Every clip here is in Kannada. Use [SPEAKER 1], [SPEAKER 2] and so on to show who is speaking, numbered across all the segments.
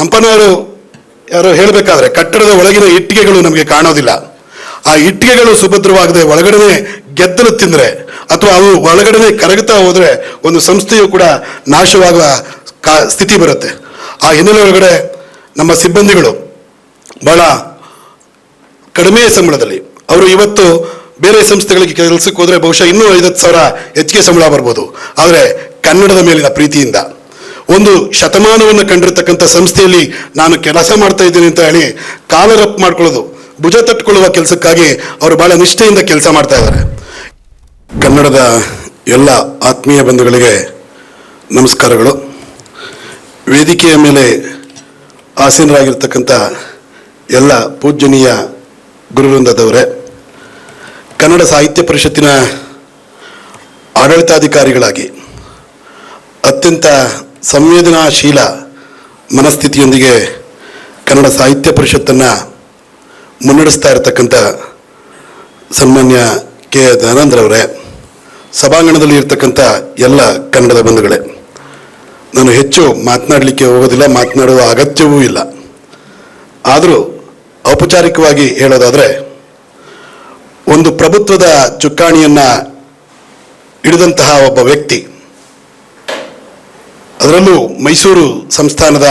[SPEAKER 1] ಹಂಪನವರು ಯಾರೋ ಹೇಳಬೇಕಾದ್ರೆ ಕಟ್ಟಡದ ಒಳಗಿನ ಇಟ್ಟಿಗೆಗಳು ನಮಗೆ ಕಾಣೋದಿಲ್ಲ. ಆ ಇಟ್ಟಿಗೆಗಳು ಸುಭದ್ರವಾಗದೆ ಒಳಗಡೆ ಗೆದ್ದಲು ತಿಂದರೆ ಅಥವಾ ಅವು ಒಳಗಡೆ ಕರಗುತ್ತಾ ಹೋದರೆ ಒಂದು ಸಂಸ್ಥೆಯು ಕೂಡ ನಾಶವಾಗುವ ಸ್ಥಿತಿ ಬರುತ್ತೆ. ಆ ಹಿನ್ನೆಲೆ ಒಳಗಡೆ ನಮ್ಮ ಸಿಬ್ಬಂದಿಗಳು ಬಹಳ ಕಡಿಮೆ ಸಂಬಳದಲ್ಲಿ, ಅವರು ಇವತ್ತು ಬೇರೆ ಸಂಸ್ಥೆಗಳಿಗೆ ಕೆಲಸಕ್ಕೆ ಹೋದರೆ ಬಹುಶಃ ಇನ್ನೂ 50,000 ಹೆಚ್ಚಿಗೆ ಸಂಬಳ ಬರ್ಬೋದು. ಆದರೆ ಕನ್ನಡದ ಮೇಲಿನ ಪ್ರೀತಿಯಿಂದ ಒಂದು ಶತಮಾನವನ್ನು ಕಂಡಿರ್ತಕ್ಕಂಥ ಸಂಸ್ಥೆಯಲ್ಲಿ ನಾನು ಕೆಲಸ ಮಾಡ್ತಾ ಇದ್ದೀನಿ ಅಂತ ಹೇಳಿ ಕಾಲರಪ್ ಮಾಡ್ಕೊಳ್ಳೋದು, ಭುಜ ತಟ್ಟುಕೊಳ್ಳುವ ಕೆಲಸಕ್ಕಾಗಿ ಅವರು ಬಹಳ ನಿಷ್ಠೆಯಿಂದ ಕೆಲಸ ಮಾಡ್ತಾ ಇದ್ದಾರೆ. ಕನ್ನಡದ ಎಲ್ಲ ಆತ್ಮೀಯ ಬಂಧುಗಳಿಗೆ ನಮಸ್ಕಾರಗಳು. ವೇದಿಕೆಯ ಮೇಲೆ ಆಸೀನರಾಗಿರ್ತಕ್ಕಂಥ ಎಲ್ಲ ಪೂಜ್ಯನೀಯ ಗುರುವೃಂದದವರೇ, ಕನ್ನಡ ಸಾಹಿತ್ಯ ಪರಿಷತ್ತಿನ ಆಡಳಿತಾಧಿಕಾರಿಗಳಾಗಿ ಅತ್ಯಂತ ಸಂವೇದನಾಶೀಲ ಮನಸ್ಥಿತಿಯೊಂದಿಗೆ ಕನ್ನಡ ಸಾಹಿತ್ಯ ಪರಿಷತ್ತನ್ನು ಮುನ್ನಡೆಸ್ತಾ ಇರತಕ್ಕಂಥ ಸನ್ಮಾನ್ಯ ಕೆ ದಯಾನಂದರವರೇ, ಸಭಾಂಗಣದಲ್ಲಿ ಇರ್ತಕ್ಕಂಥ ಎಲ್ಲ ಕನ್ನಡದ ಬಂಧುಗಳೇ, ನಾನು ಹೆಚ್ಚು ಮಾತನಾಡಲಿಕ್ಕೆ ಹೋಗೋದಿಲ್ಲ, ಮಾತನಾಡುವ ಅಗತ್ಯವೂ ಇಲ್ಲ. ಆದರೂ ಔಪಚಾರಿಕವಾಗಿ ಹೇಳೋದಾದರೆ, ಒಂದು ಪ್ರಭುತ್ವದ ಚುಕ್ಕಾಣಿಯನ್ನು ಹಿಡಿದಂತಹ ಒಬ್ಬ ವ್ಯಕ್ತಿ, ಅದರಲ್ಲೂ ಮೈಸೂರು ಸಂಸ್ಥಾನದ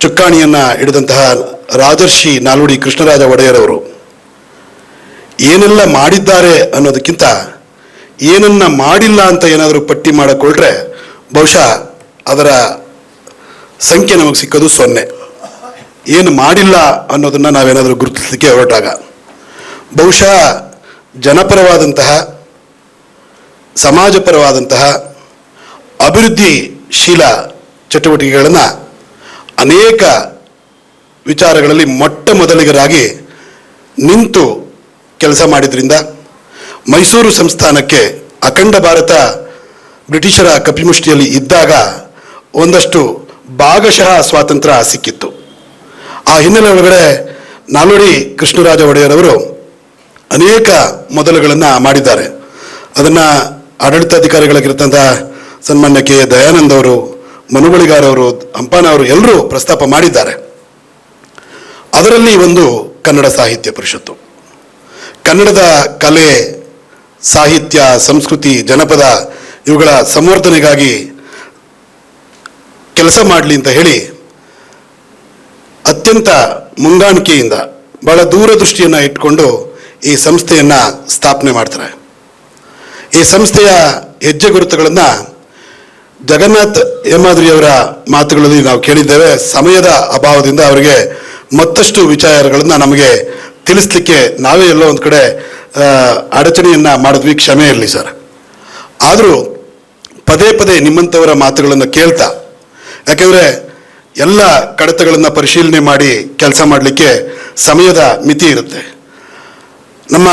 [SPEAKER 1] ಚುಕ್ಕಾಣಿಯನ್ನು ಹಿಡಿದಂತಹ ರಾಜರ್ಷಿ ನಾಲ್ವಡಿ ಕೃಷ್ಣರಾಜ ಒಡೆಯರವರು ಏನೆಲ್ಲ ಮಾಡಿದ್ದಾರೆ ಅನ್ನೋದಕ್ಕಿಂತ ಏನನ್ನ ಮಾಡಿಲ್ಲ ಅಂತ ಏನಾದರೂ ಪಟ್ಟಿ ಮಾಡಿಕೊಂಡ್ರೆ ಬಹುಶಃ ಅದರ ಸಂಖ್ಯೆ ನಮಗೆ ಸಿಕ್ಕೋದು 0. ಏನು ಮಾಡಿಲ್ಲ ಅನ್ನೋದನ್ನು ನಾವೇನಾದರೂ ಗುರುತಿಸಲಿಕ್ಕೆ ಹೊರಟಾಗ ಬಹುಶಃ ಜನಪರವಾದಂತಹ, ಸಮಾಜಪರವಾದಂತಹ, ಅಭಿವೃದ್ಧಿಶೀಲ ಚಟುವಟಿಕೆಗಳನ್ನು ಅನೇಕ ವಿಚಾರಗಳಲ್ಲಿ ಮೊಟ್ಟ ಮೊದಲಿಗರಾಗಿ ನಿಂತು ಕೆಲಸ ಮಾಡಿದ್ರಿಂದ ಮೈಸೂರು ಸಂಸ್ಥಾನಕ್ಕೆ ಅಖಂಡ ಭಾರತ ಬ್ರಿಟಿಷರ ಕಪಿಮುಷ್ಟಿಯಲ್ಲಿ ಇದ್ದಾಗ ಒಂದಷ್ಟು ಭಾಗಶಃ ಸ್ವಾತಂತ್ರ್ಯ ಸಿಕ್ಕಿತ್ತು. ಆ ಹಿನ್ನೆಲೆ ಒಳಗಡೆ ನಾಲ್ವಡಿ ಕೃಷ್ಣರಾಜ ಒಡೆಯರವರು ಅನೇಕ ಮೊದಲುಗಳನ್ನು ಮಾಡಿದ್ದಾರೆ. ಅದನ್ನು ಆಡಳಿತಾಧಿಕಾರಿಗಳಾಗಿರ್ತಂಥ ಸನ್ಮಾನ್ಯ ಕೆ ದಯಾನಂದ್ ಅವರು, ಮನುಬಳಿಗಾರವರು, ಹಂಪನವರು ಎಲ್ಲರೂ ಪ್ರಸ್ತಾಪ ಮಾಡಿದ್ದಾರೆ. ಅದರಲ್ಲಿ ಒಂದು ಕನ್ನಡ ಸಾಹಿತ್ಯ ಪರಿಷತ್ತು. ಕನ್ನಡದ ಕಲೆ, ಸಾಹಿತ್ಯ, ಸಂಸ್ಕೃತಿ, ಜನಪದ ಇವುಗಳ ಸಂವರ್ಧನೆಗಾಗಿ ಕೆಲಸ ಮಾಡಲಿ ಅಂತ ಹೇಳಿ ಅತ್ಯಂತ ಮುಂಗಾಣಿಕೆಯಿಂದ ಬಹಳ ದೂರದೃಷ್ಟಿಯನ್ನು ಇಟ್ಕೊಂಡು ಈ ಸಂಸ್ಥೆಯನ್ನು ಸ್ಥಾಪನೆ ಮಾಡ್ತಾರೆ. ಈ ಸಂಸ್ಥೆಯ ಹೆಜ್ಜೆ ಗುರುತುಗಳನ್ನು ಜಗನ್ನಾಥ್ ಹೇಮಾದ್ರಿಯವರ ಮಾತುಗಳಲ್ಲಿ ನಾವು ಕೇಳಿದ್ದೇವೆ. ಸಮಯದ ಅಭಾವದಿಂದ ಅವರಿಗೆ ಮತ್ತಷ್ಟು ವಿಚಾರಗಳನ್ನು ನಮಗೆ ತಿಳಿಸ್ಲಿಕ್ಕೆ ನಾವೇ ಎಲ್ಲೋ ಒಂದು ಕಡೆ ಅಡಚಣೆಯನ್ನು ಮಾಡಿದ್ವಿ, ಕ್ಷಮೆ ಇರಲಿ ಸರ್. ಆದರೂ ಪದೇ ಪದೇ ನಿಮ್ಮಂಥವರ ಮಾತುಗಳನ್ನು ಕೇಳ್ತಾ, ಯಾಕೆಂದರೆ ಎಲ್ಲ ಕಡತಗಳನ್ನು ಪರಿಶೀಲನೆ ಮಾಡಿ ಕೆಲಸ ಮಾಡಲಿಕ್ಕೆ ಸಮಯದ ಮಿತಿ ಇರುತ್ತೆ. ನಮ್ಮ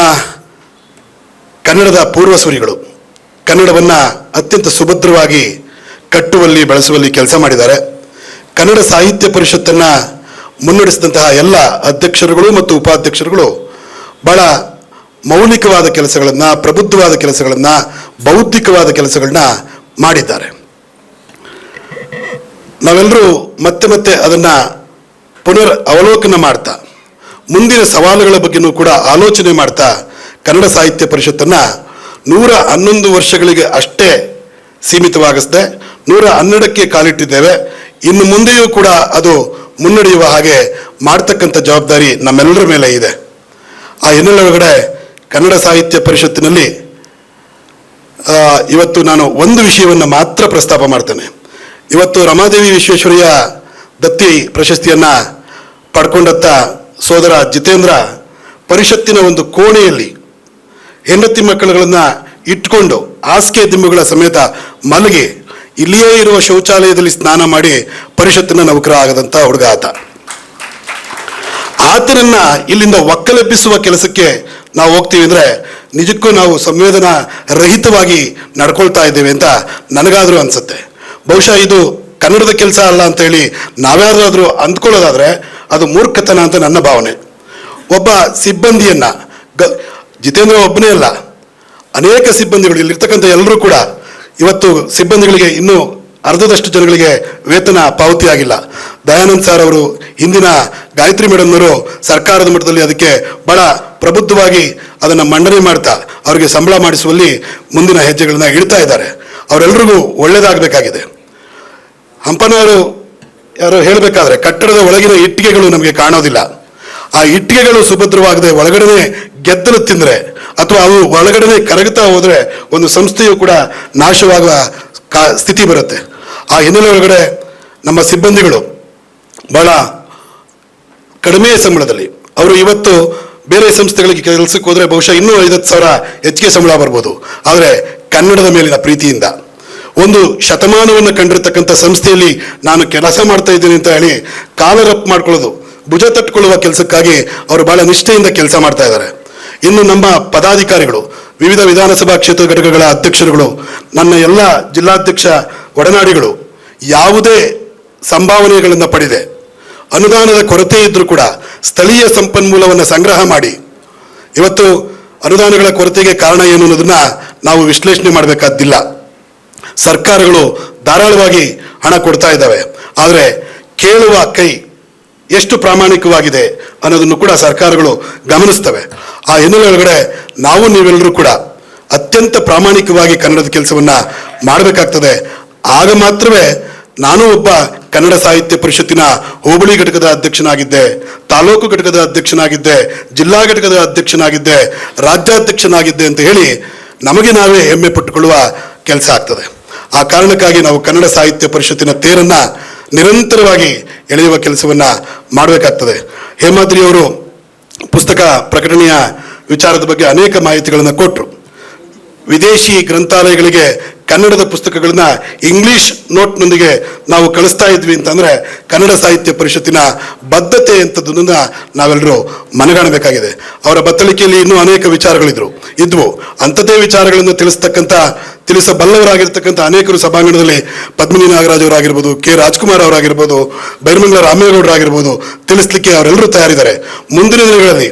[SPEAKER 1] ಕನ್ನಡದ ಪೂರ್ವಸೂರಿಗಳು ಕನ್ನಡವನ್ನು ಅತ್ಯಂತ ಸುಭದ್ರವಾಗಿ ಕಟ್ಟುವಲ್ಲಿ, ಬೆಳೆಸುವಲ್ಲಿ ಕೆಲಸ ಮಾಡಿದ್ದಾರೆ. ಕನ್ನಡ ಸಾಹಿತ್ಯ ಪರಿಷತ್ತನ್ನು ಮುನ್ನಡೆಸಿದಂತಹ ಎಲ್ಲ ಅಧ್ಯಕ್ಷರುಗಳು ಮತ್ತು ಉಪಾಧ್ಯಕ್ಷರುಗಳು ಬಹಳ ಮೌಲಿಕವಾದ ಕೆಲಸಗಳನ್ನು, ಪ್ರಬುದ್ಧವಾದ ಕೆಲಸಗಳನ್ನು, ಬೌದ್ಧಿಕವಾದ ಕೆಲಸಗಳನ್ನ ಮಾಡಿದ್ದಾರೆ. ನಾವೆಲ್ಲರೂ ಮತ್ತೆ ಮತ್ತೆ ಅದನ್ನು ಪುನರ್ ಅವಲೋಕನ ಮಾಡ್ತಾ, ಮುಂದಿನ ಸವಾಲುಗಳ ಬಗ್ಗೆನೂ ಕೂಡ ಆಲೋಚನೆ ಮಾಡ್ತಾ ಕನ್ನಡ ಸಾಹಿತ್ಯ ಪರಿಷತ್ತನ್ನು 111 ವರ್ಷಗಳಿಗೆ ಅಷ್ಟೇ ಸೀಮಿತವಾಗಿಸದೆ 112ಕ್ಕೆ ಕಾಲಿಟ್ಟಿದ್ದೇವೆ. ಇನ್ನು ಮುಂದೆಯೂ ಕೂಡ ಅದು ಮುನ್ನಡೆಯುವ ಹಾಗೆ ಮಾಡ್ತಕ್ಕಂಥ ಜವಾಬ್ದಾರಿ ನಮ್ಮೆಲ್ಲರ ಮೇಲೆ ಇದೆ. ಆ ಹಿನ್ನೆಲೆ ಒಳಗಡೆ ಕನ್ನಡ ಸಾಹಿತ್ಯ ಪರಿಷತ್ತಿನಲ್ಲಿ ಇವತ್ತು ನಾನು ಒಂದು ವಿಷಯವನ್ನು ಮಾತ್ರ ಪ್ರಸ್ತಾಪ ಮಾಡ್ತೇನೆ. ಇವತ್ತು ರಮಾದೇವಿ ವಿಶ್ವೇಶ್ವರಯ್ಯ ದತ್ತಿ ಪ್ರಶಸ್ತಿಯನ್ನು ಪಡ್ಕೊಂಡಂಥ ಸೋದರ ಜಿತೇಂದ್ರ ಪರಿಷತ್ತಿನ ಒಂದು ಕೋಣೆಯಲ್ಲಿ ಹೆಂಡತಿ ಮಕ್ಕಳುಗಳನ್ನು ಇಟ್ಕೊಂಡು ಹಾಸಿಗೆ ದಿಂಬುಗಳ ಸಮೇತ ಮಲಗಿ ಇಲ್ಲಿಯೇ ಇರುವ ಶೌಚಾಲಯದಲ್ಲಿ ಸ್ನಾನ ಮಾಡಿ ಪರಿಷತ್ತಿನ ನೌಕರ ಆಗದಂಥ ಹುಡುಗ ಆತನನ್ನ ಇಲ್ಲಿಂದ ಒಕ್ಕಲೆಬ್ಬಿಸುವ ಕೆಲಸಕ್ಕೆ ನಾವು ಹೋಗ್ತೀವಿ ಅಂದರೆ ನಿಜಕ್ಕೂ ನಾವು ಸಂವೇದನಾ ರಹಿತವಾಗಿ ನಡ್ಕೊಳ್ತಾ ಇದ್ದೇವೆ ಅಂತ ನನಗಾದರೂ ಅನಿಸುತ್ತೆ. ಬಹುಶಃ ಇದು ಕನ್ನಡದ ಕೆಲಸ ಅಲ್ಲ ಅಂತೇಳಿ ನಾವ್ಯಾರಾದರೂ ಅಂದ್ಕೊಳ್ಳೋದಾದರೆ ಅದು ಮೂರ್ಖತನ ಅಂತ ನನ್ನ ಭಾವನೆ. ಒಬ್ಬ ಸಿಬ್ಬಂದಿಯನ್ನು ಜಿತೇಂದ್ರ ಒಬ್ಬನೇ ಅಲ್ಲ, ಅನೇಕ ಸಿಬ್ಬಂದಿಗಳು ಇಲ್ಲಿರ್ತಕ್ಕಂಥ ಎಲ್ಲರೂ ಕೂಡ ಇವತ್ತು ಸಿಬ್ಬಂದಿಗಳಿಗೆ ಇನ್ನೂ ಅರ್ಧದಷ್ಟು ಜನಗಳಿಗೆ ವೇತನ ಪಾವತಿಯಾಗಿಲ್ಲ. ದಯಾನಂದ್ ಸರ್ ಅವರು, ಹಿಂದಿನ ಗಾಯತ್ರಿ ಮೇಡಮ್ನವರು ಸರ್ಕಾರದ ಮಟ್ಟದಲ್ಲಿ ಅದಕ್ಕೆ ಬಹಳ ಪ್ರಬುದ್ಧವಾಗಿ ಅದನ್ನು ಮಂಡನೆ ಮಾಡ್ತಾ ಅವರಿಗೆ ಸಂಬಳ ಮಾಡಿಸುವಲ್ಲಿ ಮುಂದಿನ ಹೆಜ್ಜೆಗಳನ್ನ ಇಡ್ತಾ ಇದ್ದಾರೆ. ಅವರೆಲ್ಲರಿಗೂ ಒಳ್ಳೆಯದಾಗಬೇಕಾಗಿದೆ. ಹಂಪನವರು ಯಾರೋ ಹೇಳಬೇಕಾದ್ರೆ ಕಟ್ಟಡದ ಒಳಗಿನ ಇಟ್ಟಿಗೆಗಳು ನಮಗೆ ಕಾಣೋದಿಲ್ಲ. ಆ ಇಟ್ಟಿಗೆಗಳು ಸುಭದ್ರವಾಗದೆ ಒಳಗಡೆ ಗೆದ್ದಲು ತಿಂದರೆ ಅಥವಾ ಅವು ಒಳಗಡೆ ಕರಗುತ್ತಾ ಹೋದರೆ ಒಂದು ಸಂಸ್ಥೆಯು ಕೂಡ ನಾಶವಾಗುವ ಸ್ಥಿತಿ ಬರುತ್ತೆ. ಆ ಹಿನ್ನೆಲೆ ಒಳಗಡೆ ನಮ್ಮ ಸಿಬ್ಬಂದಿಗಳು ಬಹಳ ಕಡಿಮೆ ಸಂಬಳದಲ್ಲಿ, ಅವರು ಇವತ್ತು ಬೇರೆ ಸಂಸ್ಥೆಗಳಿಗೆ ಕೆಲಸಕ್ಕೆ ಹೋದರೆ ಬಹುಶಃ ಇನ್ನೂ 50,000 ಹೆಚ್ಚಿಗೆ ಸಂಬಳ ಬರ್ಬೋದು. ಆದರೆ ಕನ್ನಡದ ಮೇಲಿನ ಪ್ರೀತಿಯಿಂದ ಒಂದು ಶತಮಾನವನ್ನು ಕಂಡಿರ್ತಕ್ಕಂಥ ಸಂಸ್ಥೆಯಲ್ಲಿ ನಾನು ಕೆಲಸ ಮಾಡ್ತಾ ಇದ್ದೀನಿ ಅಂತ ಹೇಳಿ ಕಾಲರಪ್ ಮಾಡ್ಕೊಳ್ಳೋದು, ಭುಜ ತಟ್ಕೊಳ್ಳುವ ಕೆಲಸಕ್ಕಾಗಿ ಅವರು ಬಹಳ ನಿಷ್ಠೆಯಿಂದ ಕೆಲಸ ಮಾಡ್ತಾ ಇದ್ದಾರೆ. ಇನ್ನು ನಮ್ಮ ಪದಾಧಿಕಾರಿಗಳು, ವಿವಿಧ ವಿಧಾನಸಭಾ ಕ್ಷೇತ್ರ ಘಟಕಗಳ ಅಧ್ಯಕ್ಷರುಗಳು, ನನ್ನ ಎಲ್ಲ ಜಿಲ್ಲಾಧ್ಯಕ್ಷ ಒಡನಾಡಿಗಳು ಯಾವುದೇ ಸಂಭಾವನೆಗಳನ್ನು ಪಡೆದೆ, ಅನುದಾನದ ಕೊರತೆ ಇದ್ದರೂ ಕೂಡ ಸ್ಥಳೀಯ ಸಂಪನ್ಮೂಲವನ್ನು ಸಂಗ್ರಹ ಮಾಡಿ, ಇವತ್ತು ಅನುದಾನಗಳ ಕೊರತೆಗೆ ಕಾರಣ ಏನು ಅನ್ನೋದನ್ನ ನಾವು ವಿಶ್ಲೇಷಣೆ ಮಾಡಬೇಕಾದ್ದಿಲ್ಲ. ಸರ್ಕಾರಗಳು ಧಾರಾಳವಾಗಿ ಹಣ ಕೊಡ್ತಾ ಇದ್ದಾವೆ, ಆದರೆ ಕೇಳುವ ಕೈ ಎಷ್ಟು ಪ್ರಾಮಾಣಿಕವಾಗಿದೆ ಅನ್ನೋದನ್ನು ಕೂಡ ಸರ್ಕಾರಗಳು ಗಮನಿಸ್ತವೆ. ಆ ಹಿನ್ನೆಲೆ ಒಳಗಡೆ ನಾವು ನೀವೆಲ್ಲರೂ ಕೂಡ ಅತ್ಯಂತ ಪ್ರಾಮಾಣಿಕವಾಗಿ ಕನ್ನಡದ ಕೆಲಸವನ್ನ ಮಾಡಬೇಕಾಗ್ತದೆ. ಆಗ ಮಾತ್ರವೇ, ನಾನು ಒಬ್ಬ ಕನ್ನಡ ಸಾಹಿತ್ಯ ಪರಿಷತ್ತಿನ ಹೋಬಳಿ ಘಟಕದ ಅಧ್ಯಕ್ಷನಾಗಿದ್ದೆ, ತಾಲೂಕು ಘಟಕದ ಅಧ್ಯಕ್ಷನಾಗಿದ್ದೆ, ಜಿಲ್ಲಾ ಘಟಕದ ಅಧ್ಯಕ್ಷನಾಗಿದ್ದೆ, ರಾಜ್ಯಾಧ್ಯಕ್ಷನಾಗಿದ್ದೆ ಅಂತ ಹೇಳಿ ನಮಗೆ ನಾವೇ ಹೆಮ್ಮೆ ಪಟ್ಟುಕೊಳ್ಳುವ ಕೆಲಸ ಆಗ್ತದೆ. ಆ ಕಾರಣಕ್ಕಾಗಿ ನಾವು ಕನ್ನಡ ಸಾಹಿತ್ಯ ಪರಿಷತ್ತಿನ ತೇರನ್ನ ನಿರಂತರವಾಗಿ ಎಳೆಯುವ ಕೆಲಸವನ್ನ ಮಾಡಬೇಕಾಗ್ತದೆ. ಹೇಮಾದ್ರಿಯವರು ಪುಸ್ತಕ ಪ್ರಕಟಣೆಯ ವಿಚಾರದ ಬಗ್ಗೆ ಅನೇಕ ಮಾಹಿತಿಗಳನ್ನು ಕೊಟ್ಟರು. ವಿದೇಶಿ ಗ್ರಂಥಾಲಯಗಳಿಗೆ ಕನ್ನಡದ ಪುಸ್ತಕಗಳನ್ನ ಇಂಗ್ಲಿಷ್ ನೋಟ್ನೊಂದಿಗೆ ನಾವು ಕಳಿಸ್ತಾ ಇದ್ವಿ ಅಂತಂದ್ರೆ ಕನ್ನಡ ಸಾಹಿತ್ಯ ಪರಿಷತ್ತಿನ ಬದ್ಧತೆ ಅಂತದನ್ನ ನಾವೆಲ್ಲರೂ ಮನಗಾಣಬೇಕಾಗಿದೆ. ಅವರ ಬತ್ತಳಿಕೆಯಲ್ಲಿ ಇನ್ನೂ ಅನೇಕ ಇದ್ವು. ಅಂಥದ್ದೇ ವಿಚಾರಗಳನ್ನು ತಿಳಿಸಬಲ್ಲವರಾಗಿರ್ತಕ್ಕಂಥ ಅನೇಕರು ಸಭಾಂಗಣದಲ್ಲಿ ಪದ್ಮಿನಿ ನಾಗರಾಜ್ ಅವರಾಗಿರ್ಬೋದು, ಕೆ ರಾಜ್ಕುಮಾರ್ ಅವರಾಗಿರ್ಬೋದು, ಬೈರಮಂಗಲ ರಾಮೇಗೌಡರಾಗಿರ್ಬೋದು, ತಿಳಿಸ್ಲಿಕ್ಕೆ ಅವರೆಲ್ಲರೂ ತಯಾರಿದ್ದಾರೆ. ಮುಂದಿನ ದಿನಗಳಲ್ಲಿ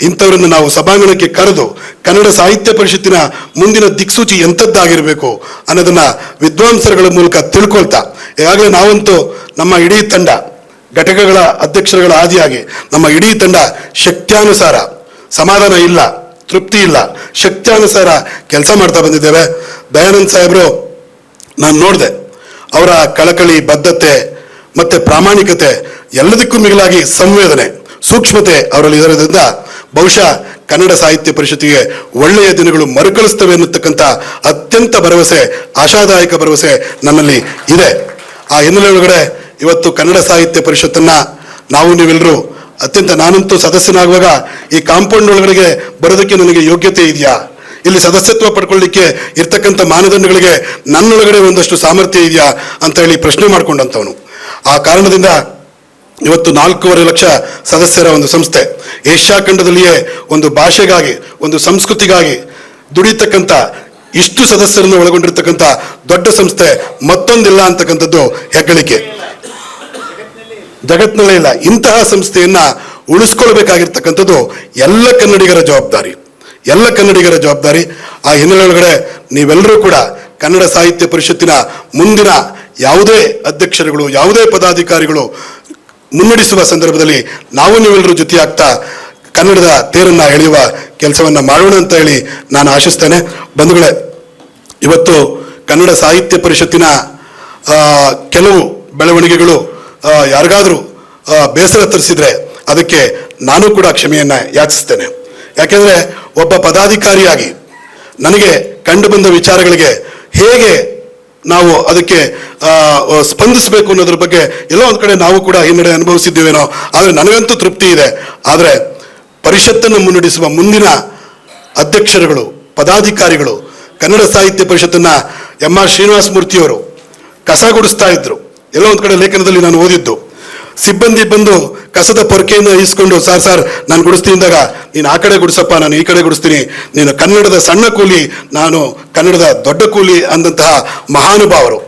[SPEAKER 1] ಇಂಥವರನ್ನು ನಾವು ಸಭಾಂಗಣಕ್ಕೆ ಕರೆದು ಕನ್ನಡ ಸಾಹಿತ್ಯ ಪರಿಷತ್ತಿನ ಮುಂದಿನ ದಿಕ್ಸೂಚಿ ಎಂಥದ್ದಾಗಿರಬೇಕು ಅನ್ನೋದನ್ನ ವಿದ್ವಾಂಸರುಗಳ ಮೂಲಕ ತಿಳ್ಕೊಳ್ತಾ, ಈಗಾಗಲೇ ನಾವಂತೂ ನಮ್ಮ ಇಡೀ ತಂಡ, ಘಟಕಗಳ ಅಧ್ಯಕ್ಷರುಗಳ ಆದಿಯಾಗಿ ನಮ್ಮ ಇಡೀ ತಂಡ ಶಕ್ತ್ಯಾನುಸಾರ, ಸಮಾಧಾನ ಇಲ್ಲ, ತೃಪ್ತಿ ಇಲ್ಲ, ಶಕ್ತ್ಯಾನುಸಾರ ಕೆಲಸ ಮಾಡ್ತಾ ಬಂದಿದ್ದೇವೆ. ದಯಾನಂದ್ ಸಾಹೇಬರು, ನಾನು ನೋಡಿದೆ ಅವರ ಕಳಕಳಿ, ಬದ್ಧತೆ ಮತ್ತೆ ಪ್ರಾಮಾಣಿಕತೆ, ಎಲ್ಲದಕ್ಕೂ ಮಿಗಿಲಾಗಿ ಸಂವೇದನೆ, ಸೂಕ್ಷ್ಮತೆ ಅವರಲ್ಲಿ ಇರೋದ್ರಿಂದ ಬಹುಶಃ ಕನ್ನಡ ಸಾಹಿತ್ಯ ಪರಿಷತ್ತಿಗೆ ಒಳ್ಳೆಯ ದಿನಗಳು ಮರುಕಳಿಸ್ತವೆ ಅನ್ನತಕ್ಕಂಥ ಅತ್ಯಂತ ಭರವಸೆ, ಆಶಾದಾಯಕ ಭರವಸೆ ನನ್ನಲ್ಲಿ ಇದೆ. ಆ ಹಿನ್ನೆಲೆ ಒಳಗಡೆ ಇವತ್ತು ಕನ್ನಡ ಸಾಹಿತ್ಯ ಪರಿಷತ್ತನ್ನ ನಾವು ನೀವೆಲ್ಲರೂ ನಾನಂತೂ ಸದಸ್ಯನಾಗುವಾಗ ಈ ಕಾಂಪೌಂಡ್ ಒಳಗಡೆಗೆ ಬರೋದಕ್ಕೆ ನನಗೆ ಯೋಗ್ಯತೆ ಇದೆಯಾ, ಇಲ್ಲಿ ಸದಸ್ಯತ್ವ ಪಡ್ಕೊಳ್ಳಿಕ್ಕೆ ಇರ್ತಕ್ಕಂಥ ಮಾನದಂಡಗಳಿಗೆ ನನ್ನೊಳಗಡೆ ಒಂದಷ್ಟು ಸಾಮರ್ಥ್ಯ ಇದೆಯಾ ಅಂತ ಹೇಳಿ ಪ್ರಶ್ನೆ ಮಾಡ್ಕೊಂಡಂಥವನು. ಆ ಕಾರಣದಿಂದ ಇವತ್ತು 4.5 ಲಕ್ಷ ಸದಸ್ಯರ ಒಂದು ಸಂಸ್ಥೆ, ಏಷ್ಯಾ ಖಂಡದಲ್ಲಿಯೇ ಒಂದು ಭಾಷೆಗಾಗಿ, ಒಂದು ಸಂಸ್ಕೃತಿಗಾಗಿ ದುಡಿತಕ್ಕಂಥ ಇಷ್ಟು ಸದಸ್ಯರನ್ನು ಒಳಗೊಂಡಿರ್ತಕ್ಕಂಥ ದೊಡ್ಡ ಸಂಸ್ಥೆ ಮತ್ತೊಂದಿಲ್ಲ ಅಂತಕ್ಕಂಥದ್ದು ಹೆಗ್ಗಳಿಕೆ, ಜಗತ್ತಿನಲ್ಲೇ ಇಲ್ಲ. ಇಂತಹ ಸಂಸ್ಥೆಯನ್ನ ಉಳಿಸ್ಕೊಳ್ಬೇಕಾಗಿರ್ತಕ್ಕಂಥದ್ದು ಎಲ್ಲ ಕನ್ನಡಿಗರ ಜವಾಬ್ದಾರಿ. ಆ ಹಿನ್ನೆಲೆ ಒಳಗಡೆ ನೀವೆಲ್ಲರೂ ಕೂಡ ಕನ್ನಡ ಸಾಹಿತ್ಯ ಪರಿಷತ್ತಿನ ಮುಂದಿನ ಯಾವುದೇ ಅಧ್ಯಕ್ಷರುಗಳು, ಯಾವುದೇ ಪದಾಧಿಕಾರಿಗಳು ಮುನ್ನಡೆಸುವ ಸಂದರ್ಭದಲ್ಲಿ ನಾವು ನೀವೆಲ್ಲರೂ ಜೊತೆಯಾಗ್ತಾ ಕನ್ನಡದ ತೇರನ್ನ ಎಳೆಯುವ ಕೆಲಸವನ್ನ ಮಾಡೋಣ ಅಂತ ಹೇಳಿ ನಾನು ಆಶಿಸ್ತೇನೆ. ಬಂಧುಗಳೇ, ಇವತ್ತು ಕನ್ನಡ ಸಾಹಿತ್ಯ ಪರಿಷತ್ತಿನ ಕೆಲವು ಬೆಳವಣಿಗೆಗಳು ಯಾರಿಗಾದರೂ ಬೇಸರ ತರಿಸಿದ್ರೆ ಅದಕ್ಕೆ ನಾನು ಕೂಡ ಕ್ಷಮೆಯನ್ನ ಯಾಚಿಸ್ತೇನೆ. ಯಾಕೆಂದ್ರೆ ಒಬ್ಬ ಪದಾಧಿಕಾರಿಯಾಗಿ ನನಗೆ ಕಂಡು ಬಂದ ವಿಚಾರಗಳಿಗೆ ಹೇಗೆ ನಾವು ಅದಕ್ಕೆ ಸ್ಪಂದಿಸಬೇಕು ಅನ್ನೋದ್ರ ಬಗ್ಗೆ ಎಲ್ಲೋ ಒಂದು ಕಡೆ ನಾವು ಕೂಡ ಹಿನ್ನಡೆ ಅನುಭವಿಸಿದ್ದೇವೇನೋ, ಆದರೆ ನನಗಂತೂ ತೃಪ್ತಿ ಇದೆ. ಆದರೆ ಪರಿಷತ್ತನ್ನು ಮುನ್ನಡೆಸುವ ಮುಂದಿನ ಅಧ್ಯಕ್ಷರುಗಳು, ಪದಾಧಿಕಾರಿಗಳು, ಕನ್ನಡ ಸಾಹಿತ್ಯ ಪರಿಷತ್ತನ್ನ ಎಂ.ಆರ್. ಶ್ರೀನಿವಾಸ ಮೂರ್ತಿಯವರು ಕಸ ಗುಡಿಸ್ತಾ ಇದ್ರು. ಎಲ್ಲೋ ಒಂದು ಕಡೆ ಲೇಖನದಲ್ಲಿ ನಾನು ಓದಿದ್ದು, ಸಿಬ್ಬಂದಿ ಬಂದು ಕಸದ ಪೊರಕೆಯನ್ನು ಇಸ್ಕೊಂಡು ಸರ್ ನಾನು ಗುಡಿಸ್ತೀನಿ ಅಂದಾಗ, ನೀನು ಆ ಕಡೆ ಗುಡಿಸಪ್ಪ, ನಾನು ಈ ಕಡೆ ಗುಡಿಸ್ತೀನಿ, ನೀನು ಕನ್ನಡದ ಸಣ್ಣ ಕೂಲಿ, ನಾನು ಕನ್ನಡದ ದೊಡ್ಡ ಕೂಲಿ ಅಂದಂತಹ ಮಹಾನುಭಾವರು.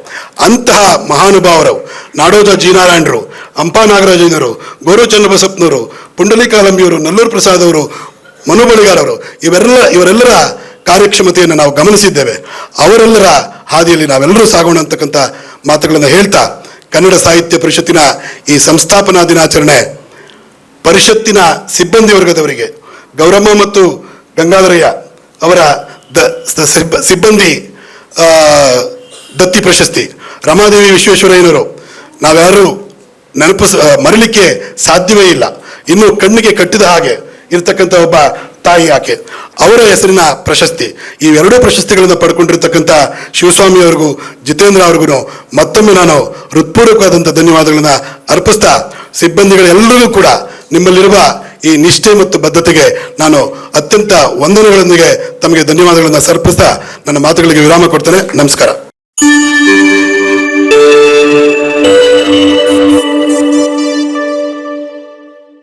[SPEAKER 1] ಅಂತಹ ಮಹಾನುಭಾವರು ನಾಡೋಜ ಜಿ ನಾರಾಯಣರು, ಹಂಪ ನಾಗರಾಜಯ್ಯನವರು, ಗೋರು ಚನ್ನಬಸಪ್ಪನವರು, ಪುಂಡಲೀಕಾಲಂಬಿಯವರು, ನಲ್ಲೂರು ಪ್ರಸಾದ್ ಅವರು, ಮನು ಬಳಿಗಾರ್ ಅವರು, ಇವರೆಲ್ಲರ ಕಾರ್ಯಕ್ಷಮತೆಯನ್ನು ನಾವು ಗಮನಿಸಿದ್ದೇವೆ. ಅವರೆಲ್ಲರ ಹಾದಿಯಲ್ಲಿ ನಾವೆಲ್ಲರೂ ಸಾಗೋಣ ಅಂತಕ್ಕಂಥ ಮಾತುಗಳನ್ನು ಹೇಳ್ತಾ, ಕನ್ನಡ ಸಾಹಿತ್ಯ ಪರಿಷತ್ತಿನ ಈ ಸಂಸ್ಥಾಪನಾ ದಿನಾಚರಣೆ ಪರಿಷತ್ತಿನ ಸಿಬ್ಬಂದಿ ವರ್ಗದವರಿಗೆ ಗೌರಮ್ಮ ಮತ್ತು ಗಂಗಾಧರಯ್ಯ ಅವರ ಸಿಬ್ಬಂದಿ ದತ್ತಿ ಪ್ರಶಸ್ತಿ, ರಮಾದೇವಿ ವಿಶ್ವೇಶ್ವರಯ್ಯನವರು ನಾವ್ಯಾರು ಮರಲಿಕ್ಕೆ ಸಾಧ್ಯವೇ ಇಲ್ಲ. ಇನ್ನು ಕಣ್ಣಿಗೆ ಕಟ್ಟಿದ ಹಾಗೆ ಇರತಕ್ಕಂಥ ಒಬ್ಬ ತಾಯಿ ಆಕೆ, ಅವರ ಹೆಸರಿನ ಪ್ರಶಸ್ತಿ. ಇವೆರಡೂ ಪ್ರಶಸ್ತಿಗಳನ್ನು ಪಡ್ಕೊಂಡಿರ್ತಕ್ಕಂಥ ಶಿವಸ್ವಾಮಿ ಅವ್ರಿಗೂ ಜಿತೇಂದ್ರ ಅವ್ರಿಗೂ ಮತ್ತೊಮ್ಮೆ ನಾನು ಹೃತ್ಪೂರ್ವಕವಾದಂಥ ಧನ್ಯವಾದಗಳನ್ನು ಅರ್ಪಿಸ್ತಾ, ಸಿಬ್ಬಂದಿಗಳೆಲ್ಲರಿಗೂ ಕೂಡ ನಿಮ್ಮಲ್ಲಿರುವ ಈ ನಿಷ್ಠೆ ಮತ್ತು ಬದ್ಧತೆಗೆ ನಾನು ಅತ್ಯಂತ ವಂದನೆಗಳೊಂದಿಗೆ ತಮಗೆ ಧನ್ಯವಾದಗಳನ್ನು ಸಮರ್ಪಿಸ್ತಾ ನನ್ನ ಮಾತುಗಳಿಗೆ ವಿರಾಮ ಕೊಡ್ತೇನೆ. ನಮಸ್ಕಾರ.